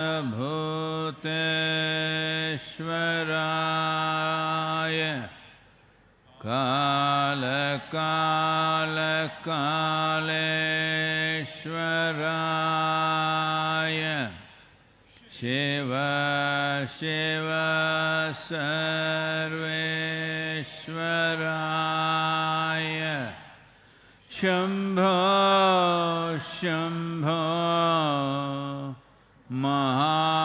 Bhuteshwaraya Kala Kala Kaleshwaraya Shiva Shiva Sarveshwaraya Shambho Shambho Mahadevaya.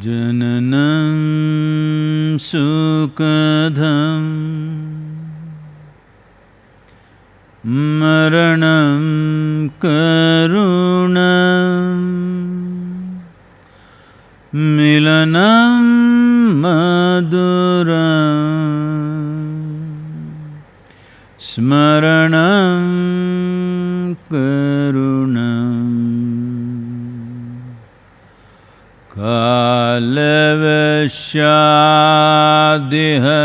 Jananam Sukadham Maranam Karunam Milanam Maduram Smaranam Karunam Kalavashadiha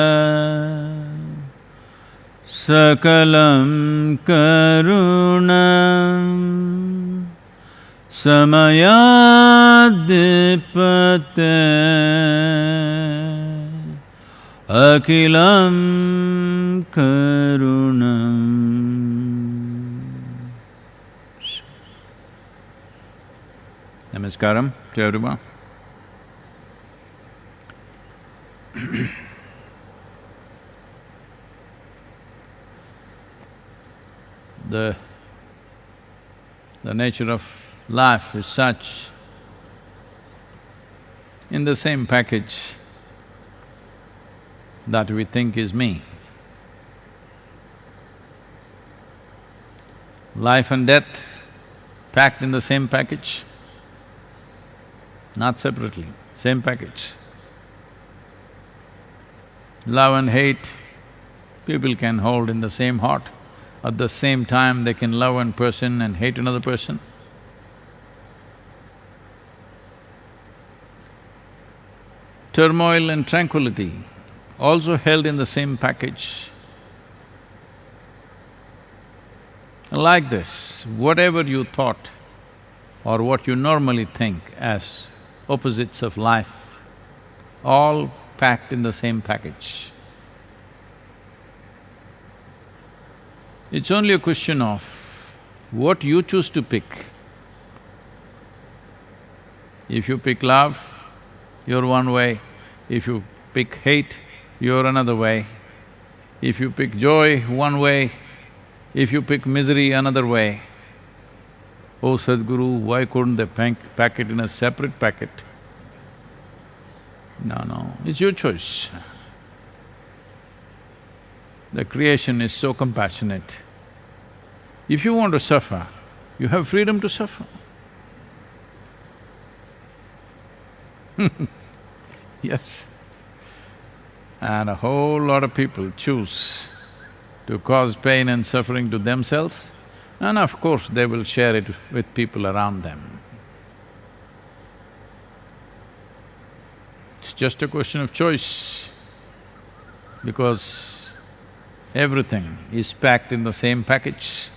Sakalam Karunam Samayadipate Akilam Karunam. Namaskaram to everyone. The nature of life is such, in the same package that we think is me. Life and death packed in the same package, not separately, same package. Love and hate, people can hold in the same heart. At the same time, they can love one person and hate another person. Turmoil and tranquility, also held in the same package. Like this, whatever you thought or what you normally think as opposites of life, all packed in the same package. It's only a question of what you choose to pick. If you pick love, you're one way. If you pick hate, you're another way. If you pick joy, one way. If you pick misery, another way. Oh Sadhguru, why couldn't they pack it in a separate packet? No, it's your choice. The creation is so compassionate. If you want to suffer, you have freedom to suffer. Yes. And a whole lot of people choose to cause pain and suffering to themselves, and of course they will share it with people around them. It's just a question of choice, because everything is packed in the same package.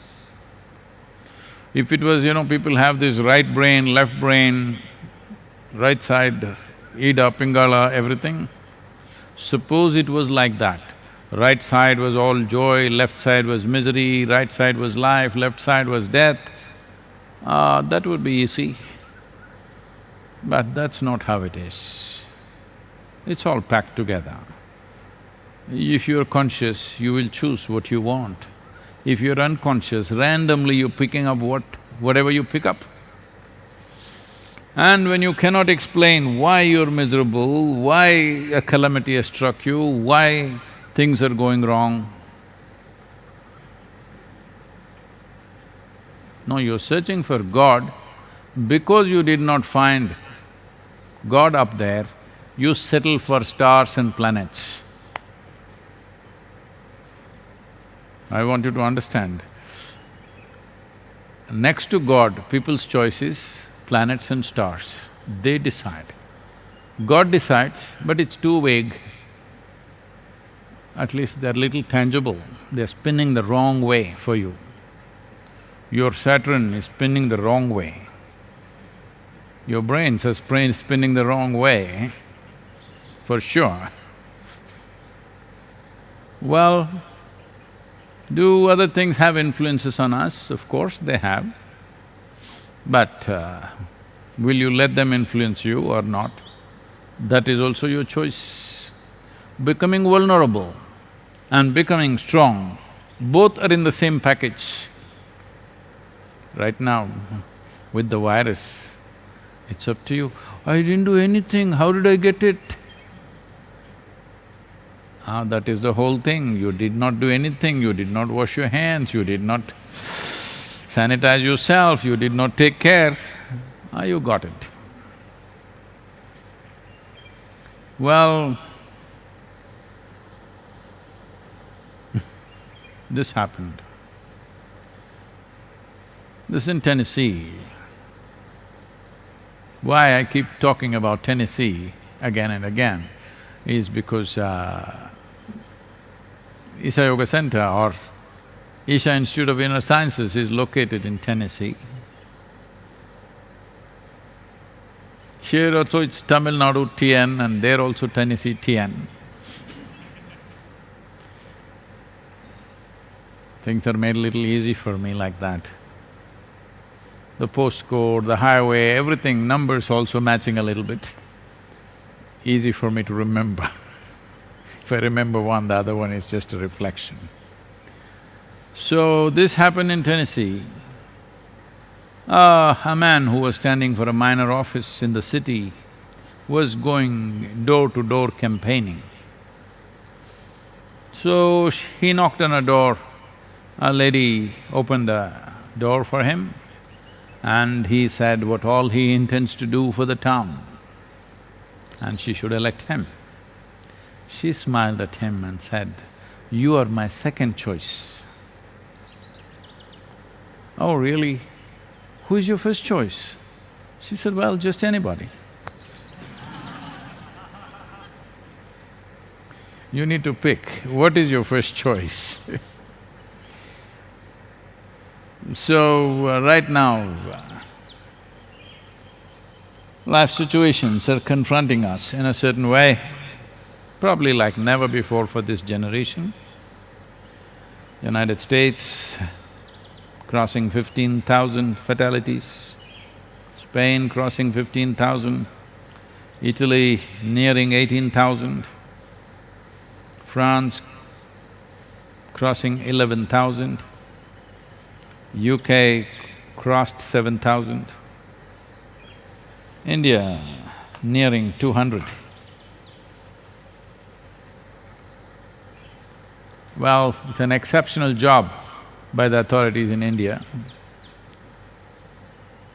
If it was, people have this right brain, left brain, right side, Ida, Pingala, everything. Suppose it was like that, right side was all joy, left side was misery, right side was life, left side was death, that would be easy. But that's not how it is. It's all packed together. If you're conscious, you will choose what you want. If you're unconscious, randomly you're picking up whatever you pick up. And when you cannot explain why you're miserable, why a calamity has struck you, why things are going wrong, no, you're searching for God. Because you did not find God up there, you settle for stars and planets. I want you to understand, next to God, people's choice is planets and stars. They decide. God decides, but it's too vague. At least they're little tangible, they're spinning the wrong way for you. Your Saturn is spinning the wrong way. Your brains are spinning the wrong way, for sure. Well, do other things have influences on us? Of course they have. But will you let them influence you or not? That is also your choice. Becoming vulnerable and becoming strong, both are in the same package. Right now, with the virus, it's up to you. I didn't do anything, how did I get it? That is the whole thing. You did not do anything, you did not wash your hands, you did not sanitize yourself, you did not take care, you got it. Well, this happened. This in Tennessee. Why I keep talking about Tennessee again and again is because Isha Yoga Center or Isha Institute of Inner Sciences is located in Tennessee. Here also it's Tamil Nadu TN and there also Tennessee TN. Things are made a little easy for me like that. The postcode, the highway, everything, numbers also matching a little bit. Easy for me to remember. If I remember one, the other one is just a reflection. So this happened in Tennessee. A man who was standing for a minor office in the city was going door to door campaigning. So he knocked on a door, a lady opened the door for him and he said what all he intends to do for the town and she should elect him. She smiled at him and said, "You are my second choice." "Oh, really? Who is your first choice?" She said, "Well, just anybody." You need to pick, what is your first choice? So, right now, life situations are confronting us in a certain way, probably like never before for this generation. United States crossing 15,000 fatalities, Spain crossing 15,000, Italy nearing 18,000, France crossing 11,000, UK crossed 7,000, India nearing 200. Well, it's an exceptional job by the authorities in India.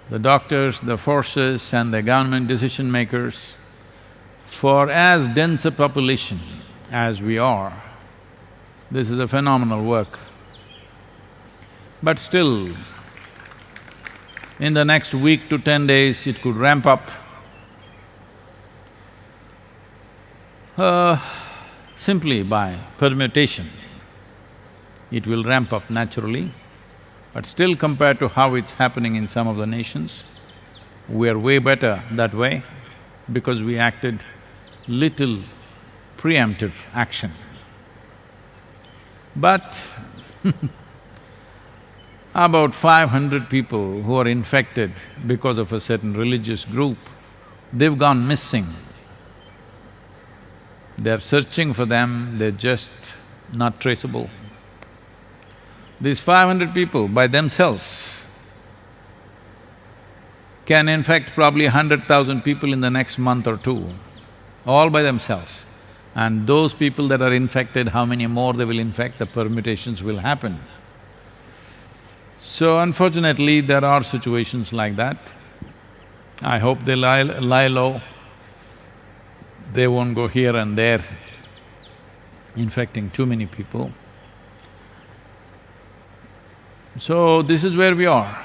The doctors, the forces and the government decision makers, for as dense a population as we are, this is a phenomenal work. But still, in the next week to 10 days, it could ramp up. Simply by permutation, it will ramp up naturally, but still compared to how it's happening in some of the nations, we are way better that way because we acted little preemptive action. But about 500 people who are infected because of a certain religious group, they've gone missing. They're searching for them, they're just not traceable. These 500 people by themselves can infect probably 100,000 people in the next month or two, all by themselves. And those people that are infected, how many more they will infect, the permutations will happen. So unfortunately, there are situations like that. I hope they lie low. They won't go here and there, infecting too many people. So this is where we are.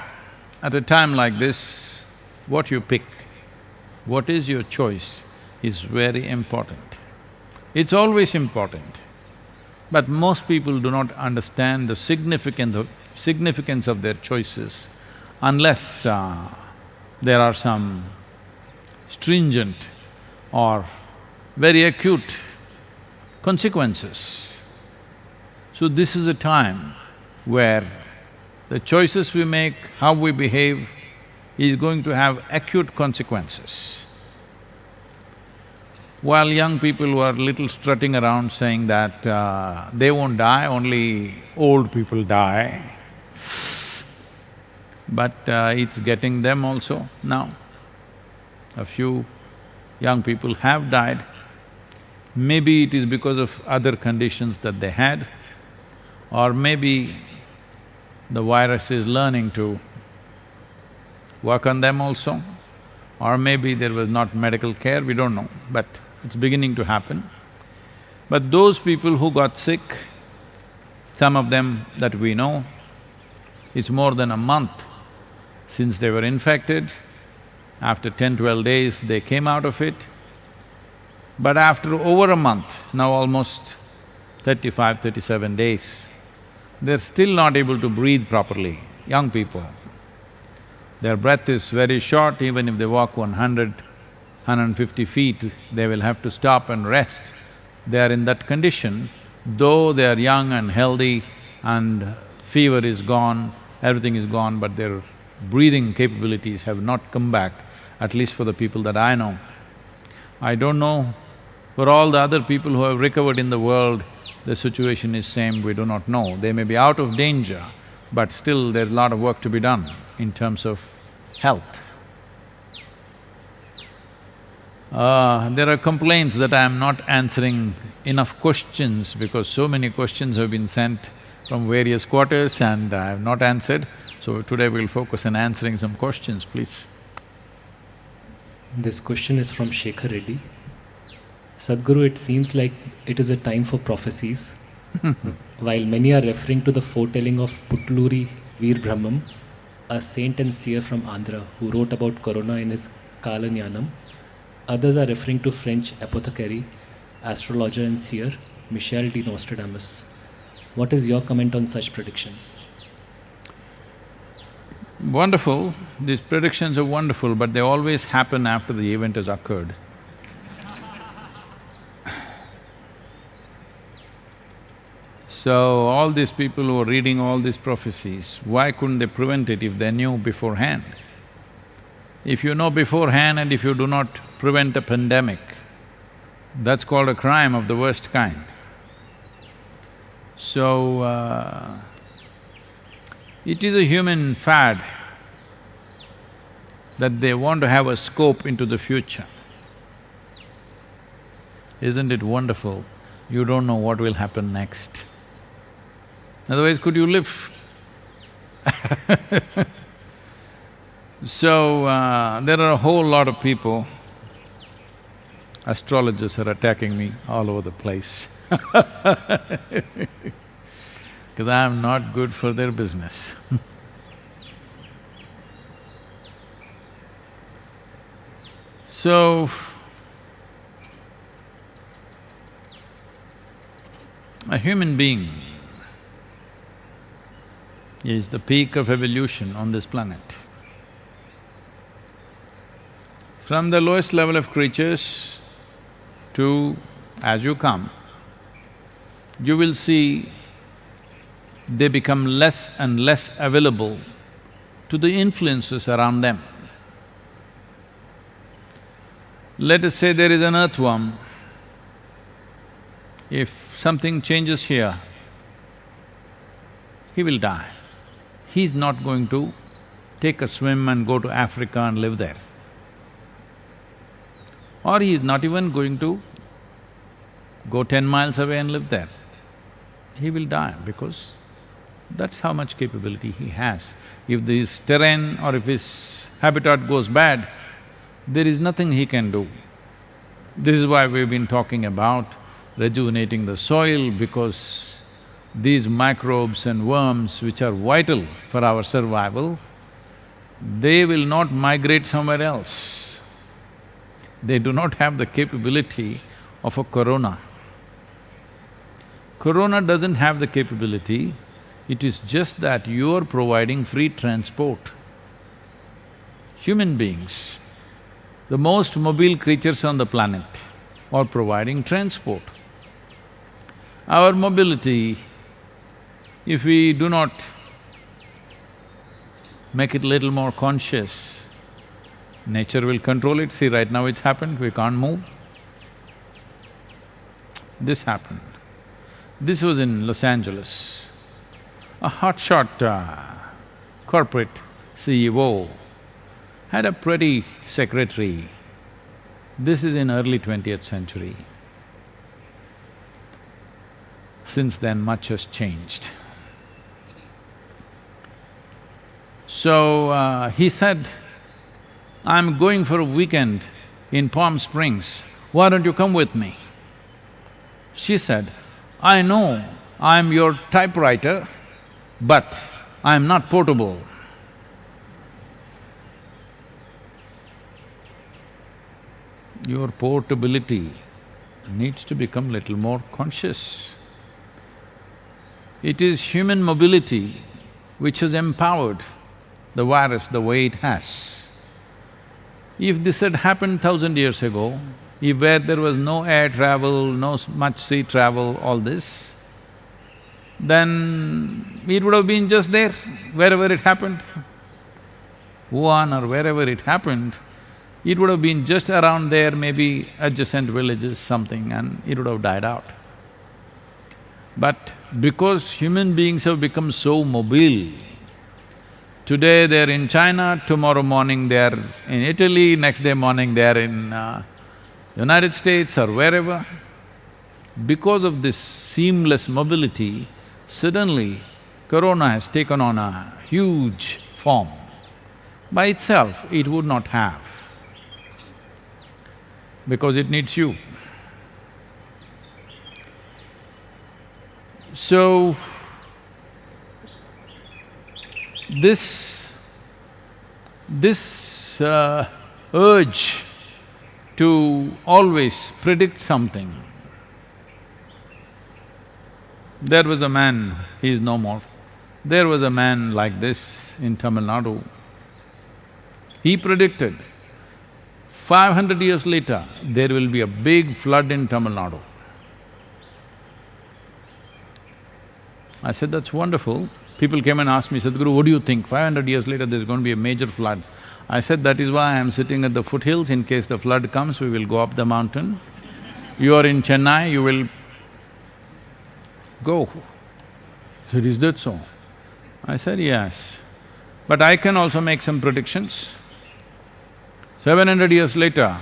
At a time like this, what you pick, what is your choice is very important. It's always important, but most people do not understand the significance of their choices unless there are some stringent or very acute consequences. So this is a time where the choices we make, how we behave, is going to have acute consequences. While young people were little strutting around saying that they won't die, only old people die, but it's getting them also now. A few young people have died. Maybe it is because of other conditions that they had, or maybe the virus is learning to work on them also, or maybe there was not medical care, we don't know, but it's beginning to happen. But those people who got sick, some of them that we know, it's more than a month since they were infected. After 10-12 days, they came out of it. But after over a month, now almost 35-37 days, they're still not able to breathe properly, young people. Their breath is very short, even if they walk 100, 150 feet, they will have to stop and rest. They are in that condition, though they are young and healthy and fever is gone, everything is gone, but their breathing capabilities have not come back, at least for the people that I know. I don't know For all the other people who have recovered in the world, the situation is same, we do not know. They may be out of danger, but still there's a lot of work to be done in terms of health. There are complaints that I am not answering enough questions because so many questions have been sent from various quarters and I have not answered. So today we'll focus on answering some questions, please. This question is from Shekhar Reddy. Sadhguru, it seems like it is a time for prophecies. While many are referring to the foretelling of Putluri Veer Brahmam, a saint and seer from Andhra who wrote about Corona in his Kalanyanam, others are referring to French apothecary, astrologer and seer Michel de Nostradamus. What is your comment on such predictions? Wonderful. These predictions are wonderful, but they always happen after the event has occurred. So, all these people who are reading all these prophecies, why couldn't they prevent it if they knew beforehand? If you know beforehand and if you do not prevent a pandemic, that's called a crime of the worst kind. So, it is a human fad that they want to have a scope into the future. Isn't it wonderful? You don't know what will happen next. Otherwise, could you live? So, there are a whole lot of people, astrologers are attacking me all over the place because I am not good for their business. So, a human being is the peak of evolution on this planet. From the lowest level of creatures to as you come, you will see they become less and less available to the influences around them. Let us say there is an earthworm. If something changes here, he will die. He's not going to take a swim and go to Africa and live there. Or he is not even going to go 10 miles away and live there. He will die because that's how much capability he has. If this terrain or if his habitat goes bad, there is nothing he can do. This is why we've been talking about rejuvenating the soil, because these microbes and worms which are vital for our survival, they will not migrate somewhere else. They do not have the capability of a corona. Corona doesn't have the capability, it is just that you are providing free transport. Human beings, the most mobile creatures on the planet, are providing transport. Our mobility, if we do not make it little more conscious, nature will control it. See, right now it's happened, we can't move. This happened. This was in Los Angeles. A hotshot corporate CEO had a pretty secretary. This is in early 20th century. Since then, much has changed. So, he said, "I'm going for a weekend in Palm Springs, why don't you come with me?" She said, "I know I'm your typewriter, but I'm not portable." Your portability needs to become little more conscious. It is human mobility which has empowered the virus the way it has. If this had happened 1,000 years ago, if where there was no air travel, no much sea travel, all this, then it would have been just there, wherever it happened. Wuhan or wherever it happened, it would have been just around there, maybe adjacent villages, something, and it would have died out. But because human beings have become so mobile, today they're in China, tomorrow morning they're in Italy, next day morning they're in United States or wherever. Because of this seamless mobility, suddenly corona has taken on a huge form. By itself, it would not have, because it needs you. So, this urge to always predict something. There was a man, he is no more. There was a man like this in Tamil Nadu. He predicted, 500 years later, there will be a big flood in Tamil Nadu. I said, that's wonderful. People came and asked me, Sadhguru, what do you think? 500 years later, there's going to be a major flood. I said, that is why I am sitting at the foothills. In case the flood comes, we will go up the mountain. You are in Chennai, you will go. He said, is that so? I said, yes. But I can also make some predictions. 700 years later,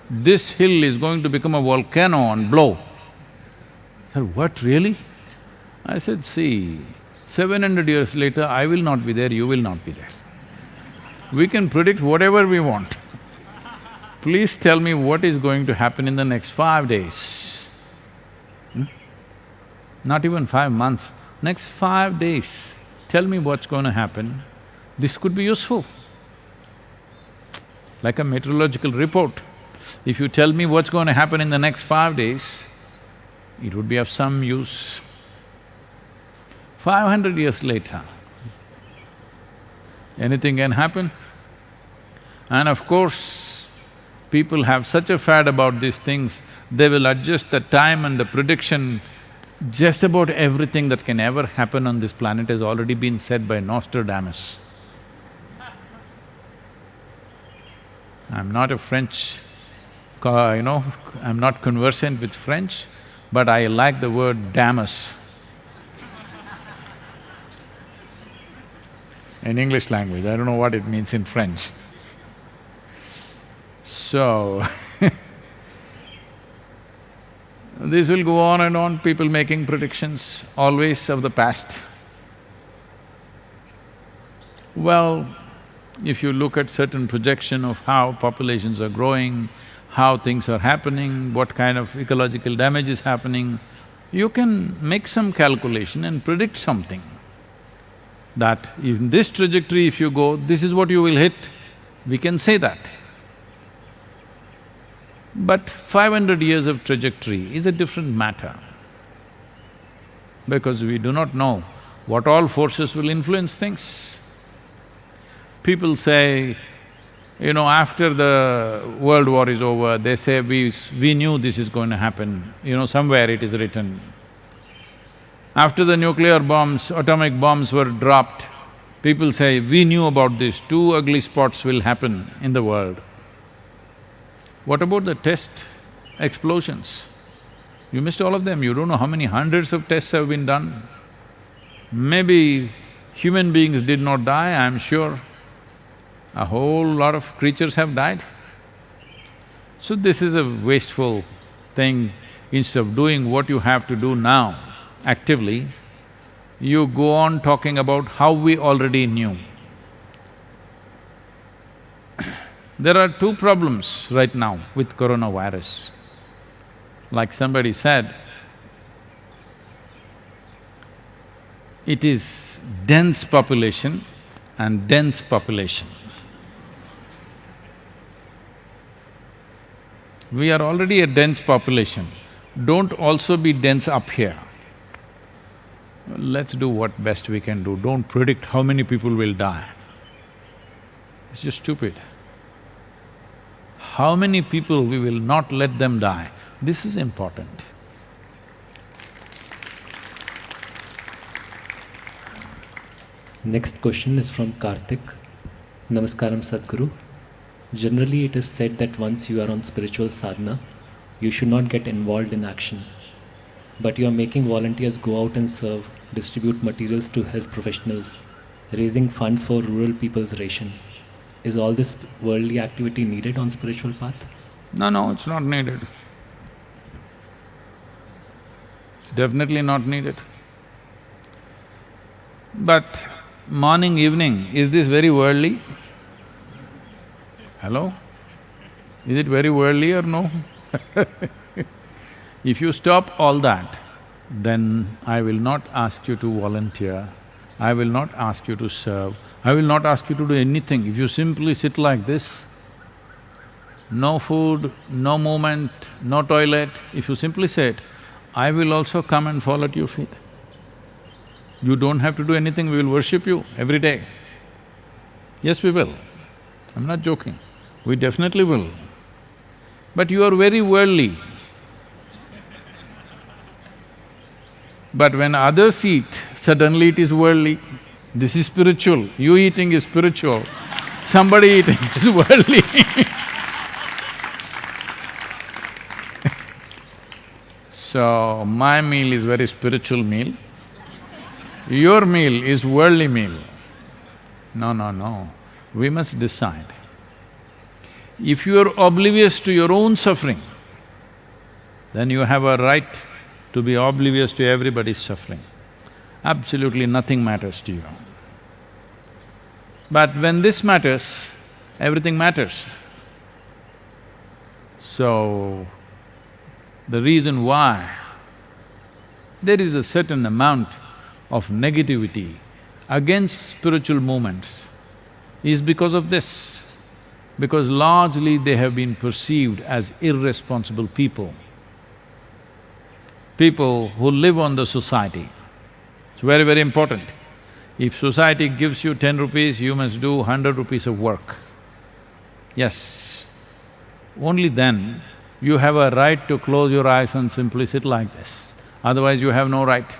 this hill is going to become a volcano and blow. I said, what, really? I said, see, 700 years later, I will not be there, you will not be there. We can predict whatever we want. Please tell me what is going to happen in the next 5 days. Not even 5 months, next 5 days, tell me what's going to happen. This could be useful. Like a meteorological report. If you tell me what's going to happen in the next 5 days, it would be of some use. 500 years later, anything can happen. And of course, people have such a fad about these things, they will adjust the time and the prediction. Just about everything that can ever happen on this planet has already been said by Nostradamus. I'm not a French, I'm not conversant with French, but I like the word damus in English language. I don't know what it means in French. So, this will go on and on, people making predictions, always of the past. Well, if you look at certain projection of how populations are growing, how things are happening, what kind of ecological damage is happening, you can make some calculation and predict something. That in this trajectory if you go, this is what you will hit, we can say that. But 500 years of trajectory is a different matter, because we do not know what all forces will influence things. People say, after the world war is over, they say, we knew this is going to happen, somewhere it is written. After the nuclear bombs, atomic bombs were dropped, people say, we knew about this, 2 ugly spots will happen in the world. What about the test explosions? You missed all of them, you don't know how many hundreds of tests have been done. Maybe human beings did not die, I'm sure. A whole lot of creatures have died. So this is a wasteful thing. Instead of doing what you have to do now, actively, you go on talking about how we already knew. There are 2 problems right now with coronavirus. Like somebody said, it is dense population and dense population. We are already a dense population, don't also be dense up here. Let's do what best we can do, don't predict how many people will die. It's just stupid. How many people we will not let them die, this is important. Next question is from Karthik. Namaskaram Sadhguru. Generally, it is said that once you are on spiritual sadhana, you should not get involved in action. But you are making volunteers go out and serve, distribute materials to health professionals, raising funds for rural people's ration. Is all this worldly activity needed on spiritual path? No, it's not needed. It's definitely not needed. But morning, evening, is this very worldly? Hello? Is it very worldly or no? If you stop all that, then I will not ask you to volunteer, I will not ask you to serve, I will not ask you to do anything. If you simply sit like this, no food, no movement, no toilet, if you simply sit, I will also come and fall at your feet. You don't have to do anything, we will worship you every day. Yes, we will. I'm not joking. We definitely will. But you are very worldly. But when others eat, suddenly it is worldly. This is spiritual. You eating is spiritual. Somebody eating is worldly. So, my meal is very spiritual meal. Your meal is worldly meal. No. We must decide. If you are oblivious to your own suffering, then you have a right to be oblivious to everybody's suffering. Absolutely nothing matters to you. But when this matters, everything matters. So, the reason why there is a certain amount of negativity against spiritual movements is because of this. Because largely they have been perceived as irresponsible people. People who live on the society. It's very, very important. If society gives you 10 rupees, you must do 100 rupees of work. Yes. Only then you have a right to close your eyes and simply sit like this. Otherwise you have no right.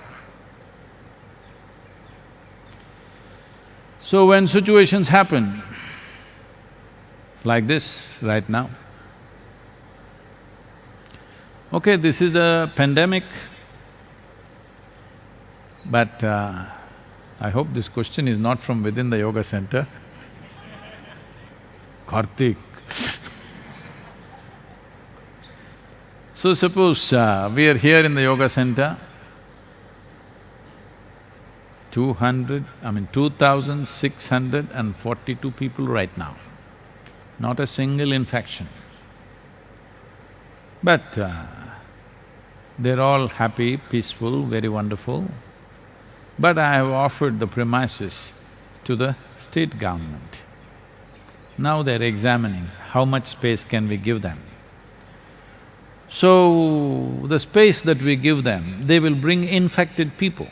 So when situations happen like this right now, okay, this is a pandemic, but I hope this question is not from within the yoga center. Kartik. So suppose we are here in the yoga center, 2,642 people right now, not a single infection. But they're all happy, peaceful, very wonderful. But I have offered the premises to the state government. Now they're examining how much space can we give them. So, the space that we give them, they will bring infected people.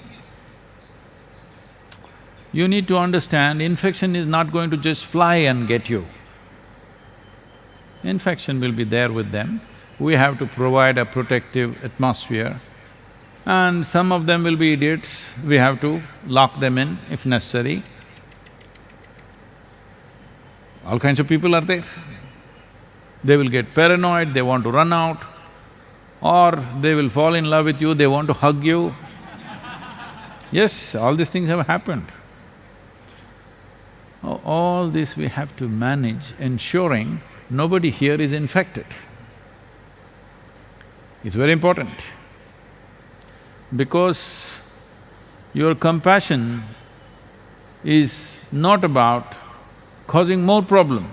You need to understand, infection is not going to just fly and get you. Infection will be there with them. We have to provide a protective atmosphere. And some of them will be idiots, we have to lock them in if necessary. All kinds of people are there. They will get paranoid, they want to run out, or they will fall in love with you, they want to hug you. Yes, all these things have happened. All this we have to manage, ensuring nobody here is infected. It's very important. Because your compassion is not about causing more problem.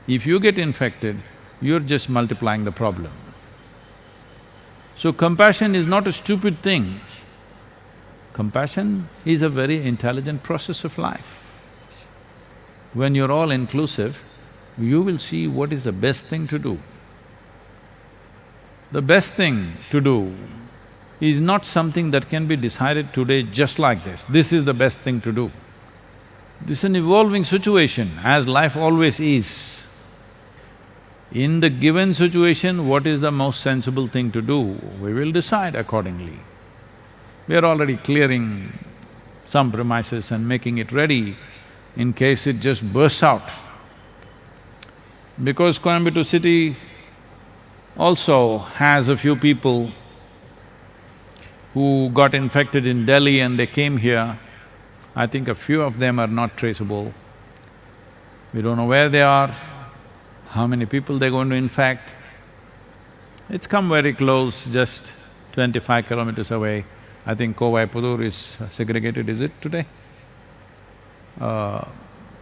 If you get infected, you're just multiplying the problem. So compassion is not a stupid thing. Compassion is a very intelligent process of life. When you're all inclusive, you will see what is the best thing to do. The best thing to do is not something that can be decided today just like this. This is the best thing to do. This is an evolving situation, as life always is. In the given situation, what is the most sensible thing to do, we will decide accordingly. We are already clearing some premises and making it ready in case it just bursts out. Because Coimbatore city also has a few people who got infected in Delhi and they came here, I think a few of them are not traceable. We don't know where they are, how many people they're going to infect. It's come very close, just 25 kilometers away. I think Kovai Pudur is segregated, is it today?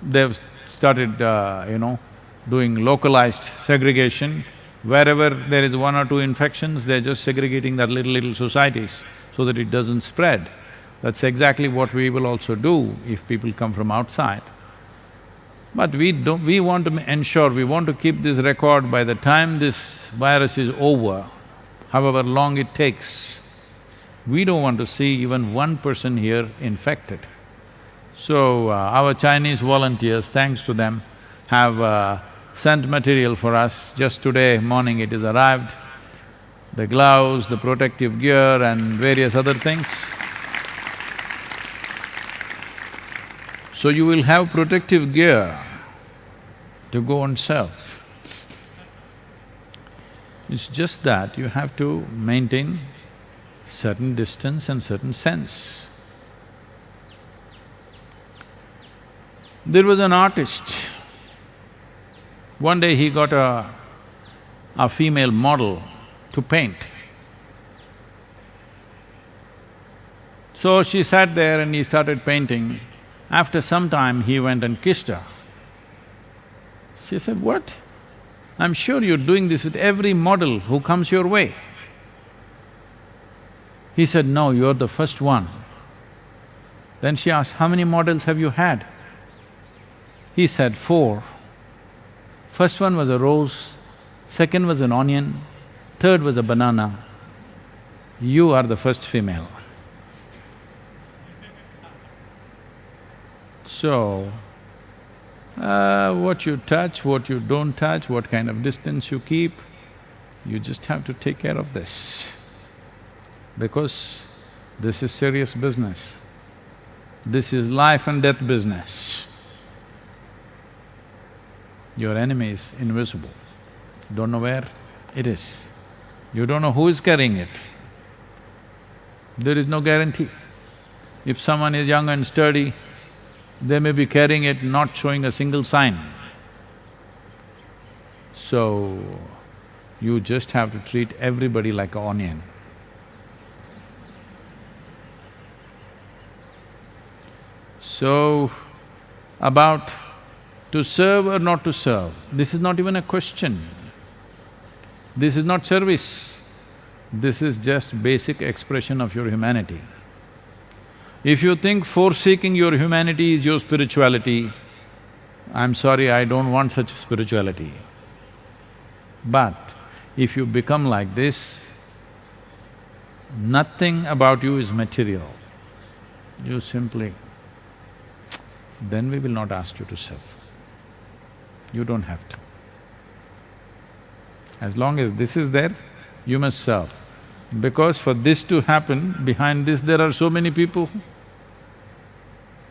They've started, doing localized segregation. Wherever there is one or two infections, they're just segregating that little societies so that it doesn't spread. That's exactly what we will also do if people come from outside. But we want to ensure, we want to keep this record by the time this virus is over, however long it takes. We don't want to see even one person here infected. So, our Chinese volunteers, thanks to them, have sent material for us. Just today morning it has arrived, the gloves, the protective gear and various other things. So you will have protective gear to go and serve. It's just that you have to maintain certain distance and certain sense. There was an artist. One day he got a female model to paint. So she sat there and he started painting. After some time, he went and kissed her. She said, "What? I'm sure you're doing this with every model who comes your way." He said, "No, you're the first one." Then she asked, "How many models have you had?" He said, "4. First one was a rose, second was an onion, third was a banana. You are the first female." So, what you touch, what you don't touch, what kind of distance you keep, you just have to take care of this. Because this is serious business. This is life and death business. Your enemy is invisible. Don't know where it is. You don't know who is carrying it. There is no guarantee. If someone is young and sturdy, they may be carrying it, not showing a single sign. So, you just have to treat everybody like an onion. So, about to serve or not to serve, this is not even a question. This is not service. This is just basic expression of your humanity. If you think forsaking your humanity is your spirituality, I'm sorry, I don't want such spirituality. But if you become like this, nothing about you is material. You simply… then we will not ask you to serve. You don't have to. As long as this is there, you must serve. Because for this to happen, behind this there are so many people.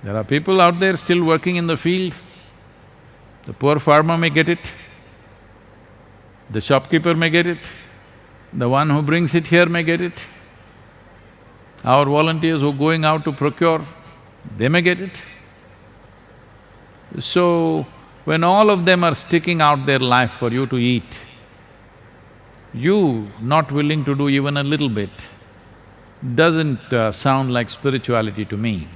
There are people out there still working in the field. The poor farmer may get it, the shopkeeper may get it, the one who brings it here may get it. Our volunteers who are going out to procure, they may get it. So, when all of them are sticking out their life for you to eat, you not willing to do even a little bit doesn't sound like spirituality to me.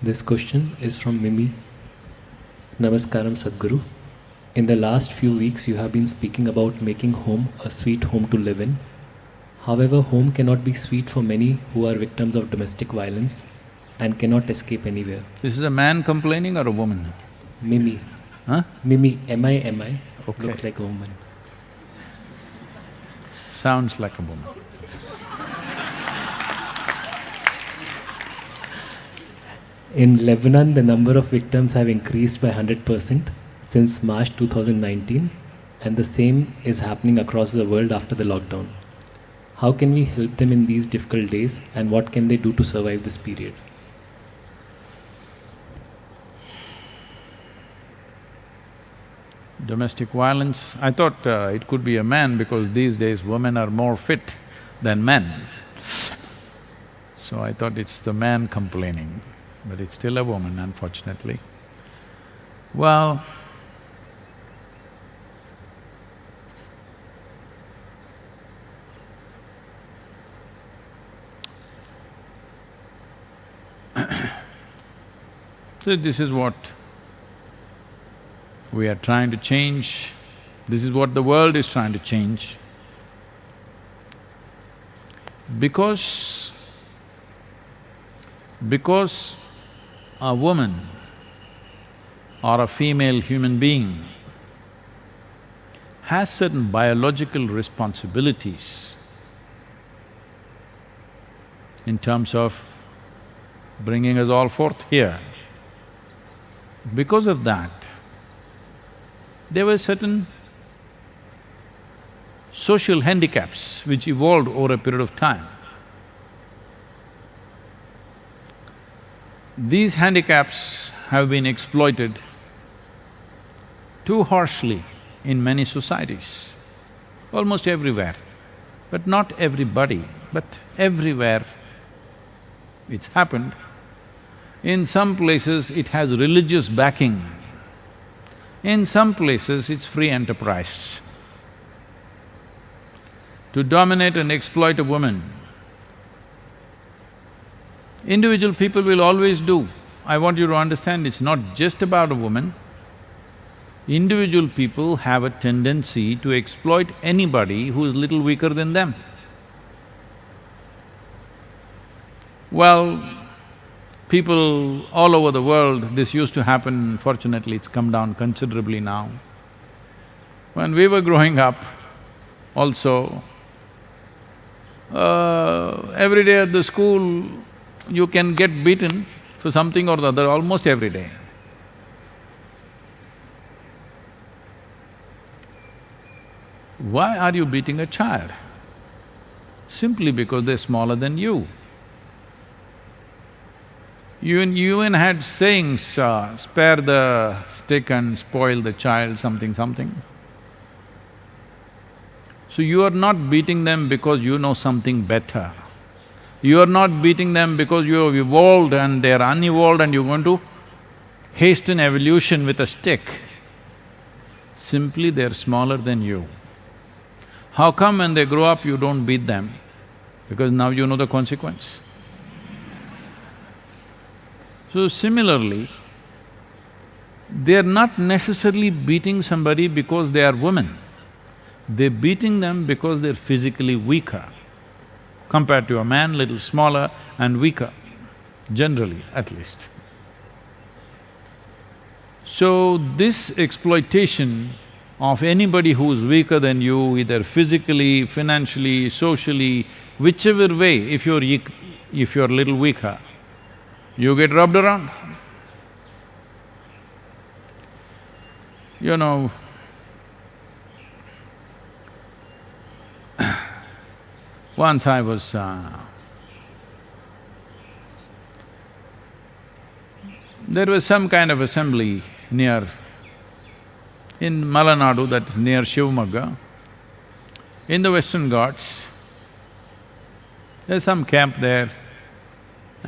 This question is from Mimi. Namaskaram Sadhguru. In the last few weeks you have been speaking about making home a sweet home to live in. However, home cannot be sweet for many who are victims of domestic violence and cannot escape anywhere. This is a man complaining or a woman? Mimi. Huh? Mimi, M-I-M-I, Okay. looks like a woman. Sounds like a woman. In Lebanon, the number of victims have increased by 100% since March 2019, and the same is happening across the world after the lockdown. How can we help them in these difficult days, and what can they do to survive this period? domestic violence. I thought it could be a man because these days women are more fit than men. So I thought it's the man complaining, but it's still a woman, unfortunately. Well, so this is what we are trying to change, this is what the world is trying to change. Because a woman or a female human being has certain biological responsibilities in terms of bringing us all forth here. Because of that, there were certain social handicaps which evolved over a period of time. These handicaps have been exploited too harshly in many societies, almost everywhere. But not everybody, but everywhere it's happened. In some places it has religious backing, in some places it's free enterprise. To dominate and exploit a woman, individual people will always do. I want you to understand, it's not just about a woman. Individual people have a tendency to exploit anybody who is little weaker than them. Well, people all over the world, this used to happen, fortunately it's come down considerably now. When we were growing up, also, every day at the school, you can get beaten for something or the other almost every day. Why are you beating a child? Simply because they're smaller than you. You even had sayings, spare the stick and spoil the child, something. So you are not beating them because you know something better. You are not beating them because you have evolved and they are unevolved and you're going to hasten evolution with a stick. Simply they're smaller than you. How come when they grow up you don't beat them? Because now you know the consequence. So similarly, they're not necessarily beating somebody because they are women. They're beating them because they're physically weaker. Compared to a man, little smaller and weaker, generally at least. So this exploitation of anybody who's weaker than you, either physically, financially, socially, whichever way, if you're a little weaker, you get rubbed around. You know, once I was… there was some kind of assembly near… in Malanadu, that is near Shivamogga, in the Western Ghats. There's some camp there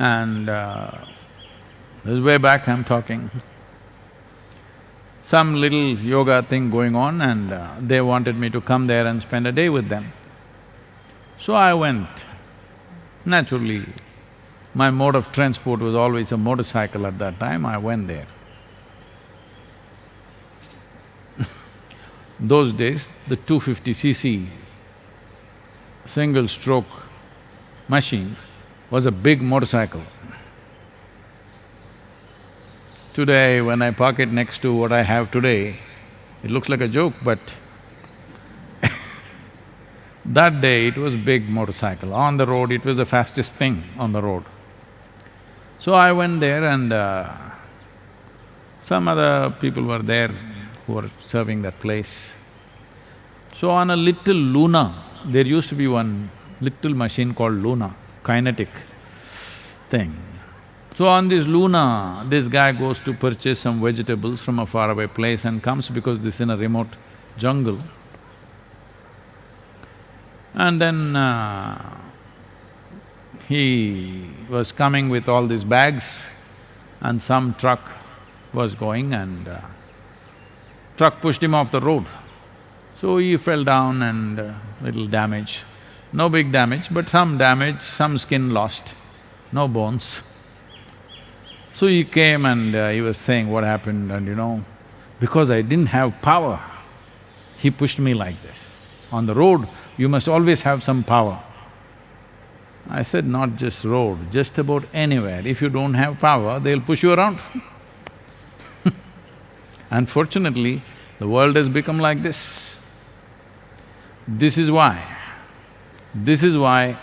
and this is way back I'm talking. Some little yoga thing going on and they wanted me to come there and spend a day with them. So I went. Naturally, my mode of transport was always a motorcycle at that time, I went there. Those days, the 250cc single-stroke machine was a big motorcycle. Today, when I park it next to what I have today, it looks like a joke, but that day it was big motorcycle. On the road, it was the fastest thing on the road. So I went there and some other people were there who were serving that place. So on a little Luna, there used to be one little machine called Luna, kinetic thing. So on this Luna, this guy goes to purchase some vegetables from a faraway place and comes because this is in a remote jungle. And then he was coming with all these bags and some truck was going and truck pushed him off the road. So he fell down and little damage. No big damage, but some damage, some skin lost, no bones. So he came and he was saying what happened and because I didn't have power, he pushed me like this. On the road, you must always have some power. I said, not just road, just about anywhere. If you don't have power, they'll push you around. Unfortunately, the world has become like this. This is why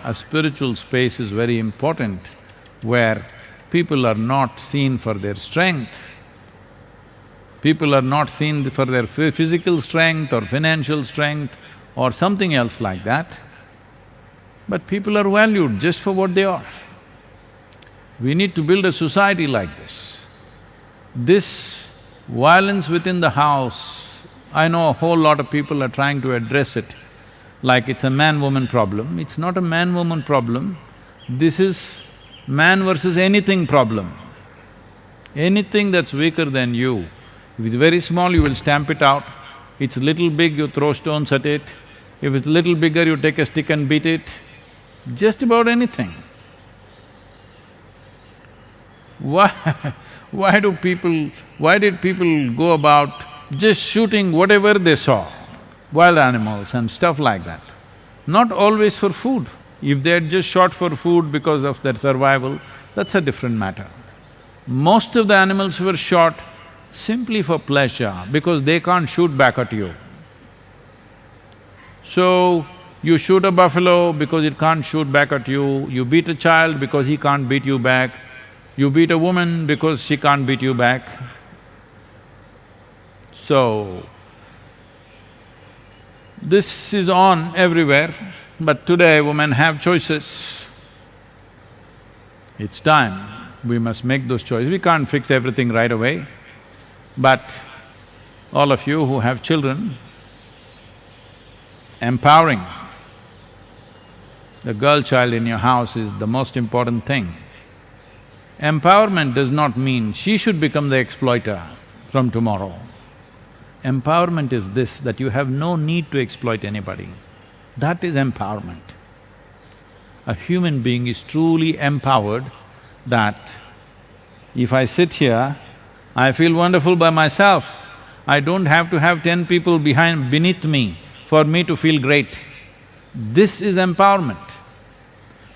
a spiritual space is very important, where people are not seen for their strength, people are not seen for their physical strength or financial strength or something else like that, but people are valued just for what they are. We need to build a society like this. This violence within the house, I know a whole lot of people are trying to address it like it's a man-woman problem. It's not a man-woman problem, this is man versus anything problem. Anything that's weaker than you, if it's very small, you will stamp it out. It's little big, you throw stones at it. If it's little bigger, you take a stick and beat it. Just about anything. Why did people go about just shooting whatever they saw, wild animals and stuff like that? Not always for food. If they had just shot for food because of their survival, that's a different matter. Most of the animals were shot simply for pleasure because they can't shoot back at you. So, you shoot a buffalo because it can't shoot back at you, you beat a child because he can't beat you back, you beat a woman because she can't beat you back. So, this is on everywhere, but today women have choices. It's time, we must make those choices. We can't fix everything right away, but all of you who have children, empowering the girl child in your house is the most important thing. Empowerment does not mean she should become the exploiter from tomorrow. Empowerment is this, that you have no need to exploit anybody. That is empowerment. A human being is truly empowered that if I sit here, I feel wonderful by myself. I don't have to have 10 people beneath me for me to feel great. This is empowerment.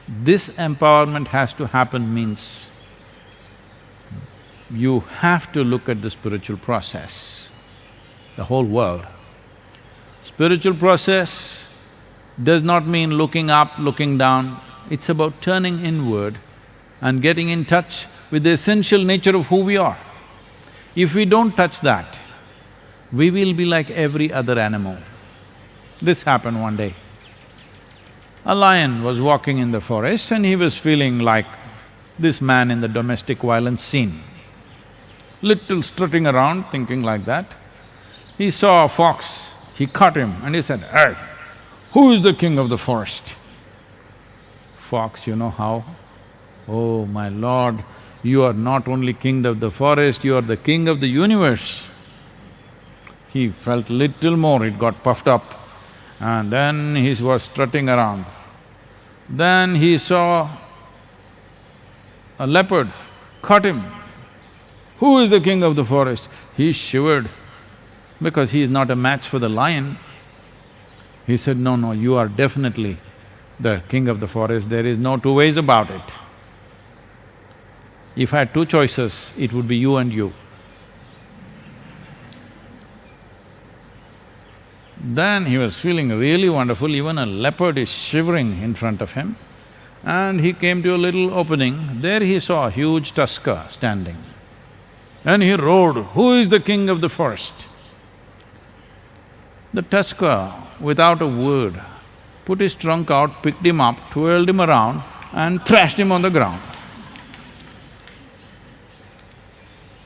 This empowerment has to happen means you have to look at the spiritual process, the whole world. Spiritual process does not mean looking up, looking down, it's about turning inward and getting in touch with the essential nature of who we are. If we don't touch that, we will be like every other animal. This happened one day. A lion was walking in the forest and he was feeling like this man in the domestic violence scene. Little strutting around, thinking like that. He saw a fox, he caught him and he said, "Hey, who is the king of the forest?" Fox, you know how? "Oh, my lord, you are not only king of the forest, you are the king of the universe." He felt little more, it got puffed up and then he was strutting around. Then he saw a leopard, caught him. "Who is the king of the forest?" He shivered because he is not a match for the lion. He said, "No, no, you are definitely the king of the forest, there is no two ways about it. If I had two choices, it would be you and you." Then he was feeling really wonderful, even a leopard is shivering in front of him. And he came to a little opening, there he saw a huge tusker standing. And he roared, "Who is the king of the forest?" The tusker, without a word, put his trunk out, picked him up, twirled him around and thrashed him on the ground.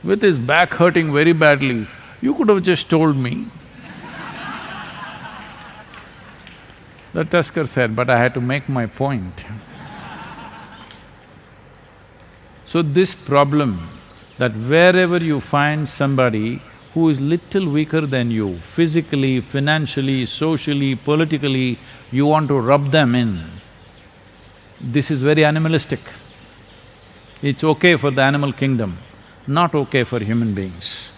with his back hurting very badly, you could have just told me. The tusker said, but I had to make my point. So this problem, that wherever you find somebody who is little weaker than you, physically, financially, socially, politically, you want to rub them in, this is very animalistic. It's okay for the animal kingdom, not okay for human beings.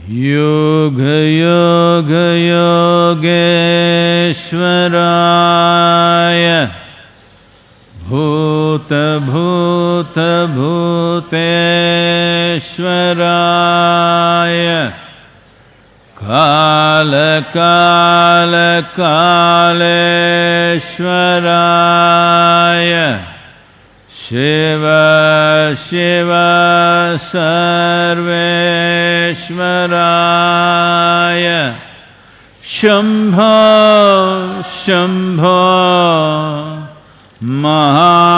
Yoga Yoga Yogeshwaraya Bhuta Bhuta Bhuteshwaraya Kala Kala Kaleshwaraya Shiva Shiva Sarveshwaraya Shambho Shambho Maha